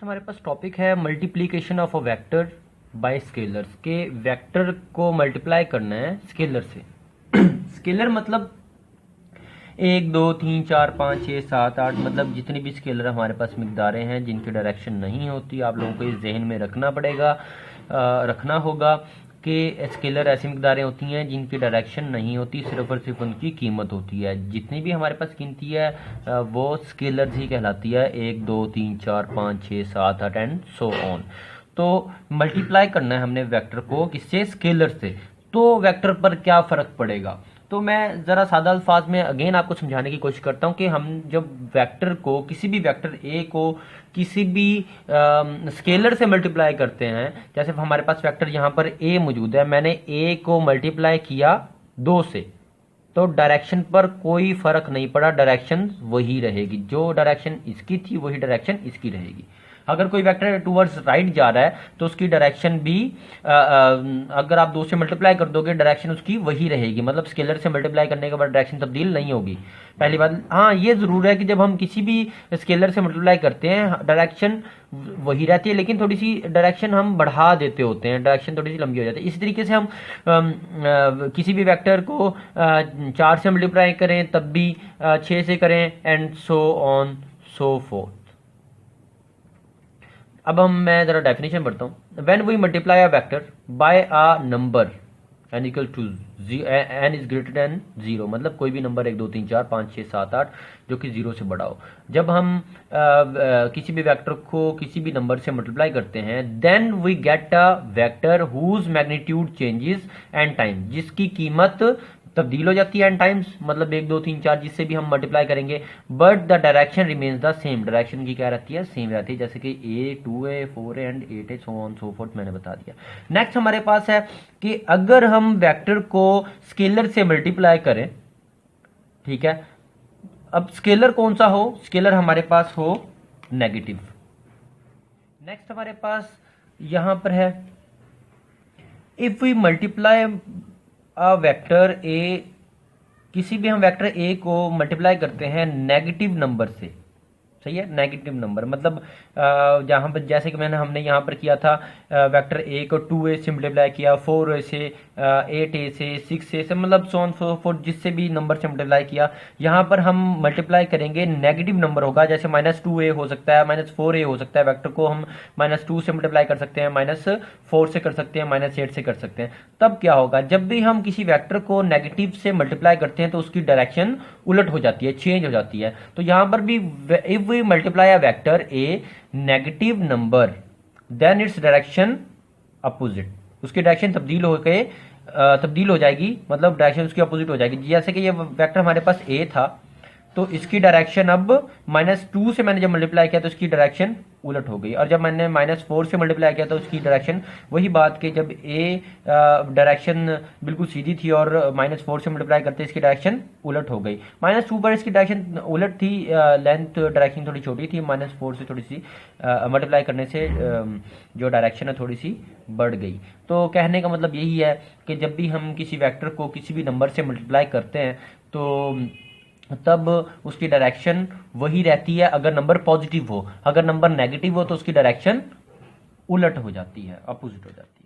हमारे पास टॉपिक है multiplication of a vector bye scalars के वेक्टर को मल्टीप्लाई करना है स्केलर से। स्केलर मतलब 1 2 3 4 5 6 7 8 मतलब जितनी भी स्केलर हमारे पास मिकदारें हैं जिनकी डायरेक्शन नहीं होती, आप लोगों को इस जहन में रखना पड़ेगा, रखना होगा कि स्केलर ऐसी मिकदारें होती हैं जिनकी डायरेक्शन नहीं होती, सिर्फ और सिर्फ उनकी कीमत होती है। जितनी भी हमारे पास गिनती है वो स्केलर्स ही कहलाती है, 1 2 3 4 5 6 7 8 एंड सो ऑन। तो मल्टीप्लाई करना है हमने वेक्टर को किससे, स्केलर से। तो वेक्टर पर क्या फ़र्क पड़ेगा, तो मैं ज़रा सादा अल्फाज में अगेन आपको समझाने की कोशिश करता हूँ कि हम जब वेक्टर को, किसी भी वेक्टर ए को किसी भी स्केलर से मल्टीप्लाई करते हैं, जैसे हमारे पास वेक्टर यहाँ पर ए मौजूद है, मैंने ए को मल्टीप्लाई किया 2 से, तो डायरेक्शन पर कोई फ़र्क नहीं पड़ा, डायरेक्शन वही रहेगी, जो डायरेक्शन इसकी थी वही डायरेक्शन इसकी रहेगी। अगर कोई वेक्टर टूवर्ड्स राइट जा रहा है तो उसकी डायरेक्शन भी अगर आप 2 से मल्टीप्लाई कर दोगे डायरेक्शन उसकी वही रहेगी, मतलब स्केलर से मल्टीप्लाई करने के बाद डायरेक्शन तब्दील नहीं होगी। पहली बात, हाँ ये ज़रूर है कि जब हम किसी भी स्केलर से मल्टीप्लाई करते हैं डायरेक्शन वही रहती है, लेकिन थोड़ी सी डायरेक्शन हम बढ़ा देते होते हैं, डायरेक्शन थोड़ी सी लंबी हो जाती है। इसी तरीके से हम किसी भी वेक्टर को 4 से मल्टीप्लाई करें तब भी 6 से करें and so on so forth. अब मैं जरा डेफिनेशन पढ़ता हूँ। When we multiply a vector by a number n equal to n is greater than 0, मतलब कोई भी नंबर 1 2 3 4 5 6 7 8 जो कि 0 से बड़ा हो। जब हम किसी भी वेक्टर को किसी भी नंबर से मल्टीप्लाई करते हैं, then we get a vector whose magnitude changes and time, जिसकी कीमत तब्दील हो जाती है एंड टाइम्स, मतलब 1 2 3 4 जिससे भी हम मल्टीप्लाई करेंगे, but the direction remains the same, direction की क्या रहती है, सेम रहती है, जैसे कि A 2 है 4 है एंड 8 है, सो ऑन सो फोर्थ मैंने बता दिया। नेक्स्ट हमारे पास है कि अगर हम वेक्टर को स्केलर से मल्टीप्लाई करें, ठीक है, अब स्केलर कौन सा हो, स्केलर हमारे पास हो नेगेटिव। नेक्स्ट हमारे पास यहां पर है if we multiply vector A, किसी भी हम वेक्टर ए को मल्टीप्लाई करते हैं नेगेटिव नंबर से, सही है, नेगेटिव नंबर मतलब जहां पर जैसे कि हमने यहाँ पर किया था, वेक्टर ए को 2a से मल्टीप्लाई किया, 4a से 8a से 6a से, मतलब सो ऑन सो फोर्थ जिससे भी नंबर से मल्टीप्लाई किया। यहाँ पर हम मल्टीप्लाई करेंगे नेगेटिव नंबर होगा, जैसे -2a हो सकता है, -4a हो सकता है, वेक्टर को हम -2 से मल्टीप्लाई कर सकते हैं, -4 से कर सकते हैं, -8 से कर सकते हैं। तब क्या होगा, जब भी हम किसी वेक्टर को नेगेटिव से मल्टीप्लाई करते हैं तो उसकी डायरेक्शन उलट हो जाती है, चेंज हो जाती है। तो यहाँ पर भी if we multiply a vector a negative number then its direction opposite, उसकी डायरेक्शन तब्दील हो जाएगी, मतलब डायरेक्शन उसकी अपोजिट हो जाएगी। जैसे कि ये वेक्टर हमारे पास ए था तो इसकी डायरेक्शन अब -2 से मैंने जब मल्टीप्लाई किया तो इसकी डायरेक्शन उलट हो गई, और जब मैंने -4 से मल्टीप्लाई किया तो उसकी डायरेक्शन, वही बात कि जब ए डायरेक्शन बिल्कुल सीधी थी और -4 से मल्टीप्लाई करते इसकी डायरेक्शन उलट हो गई। -2 पर इसकी डायरेक्शन उलट थी, लेंथ डायरेक्शन थोड़ी छोटी थी, -4 से थोड़ी सी मल्टीप्लाई करने से जो डायरेक्शन है थोड़ी सी बढ़ गई। तो कहने का मतलब यही है कि जब भी हम किसी वेक्टर को किसी भी नंबर से मल्टीप्लाई करते हैं तो तब उसकी डायरेक्शन वही रहती है अगर नंबर पॉजिटिव हो, अगर नंबर नेगेटिव हो तो उसकी डायरेक्शन उलट हो जाती है, अपोजिट हो जाती है।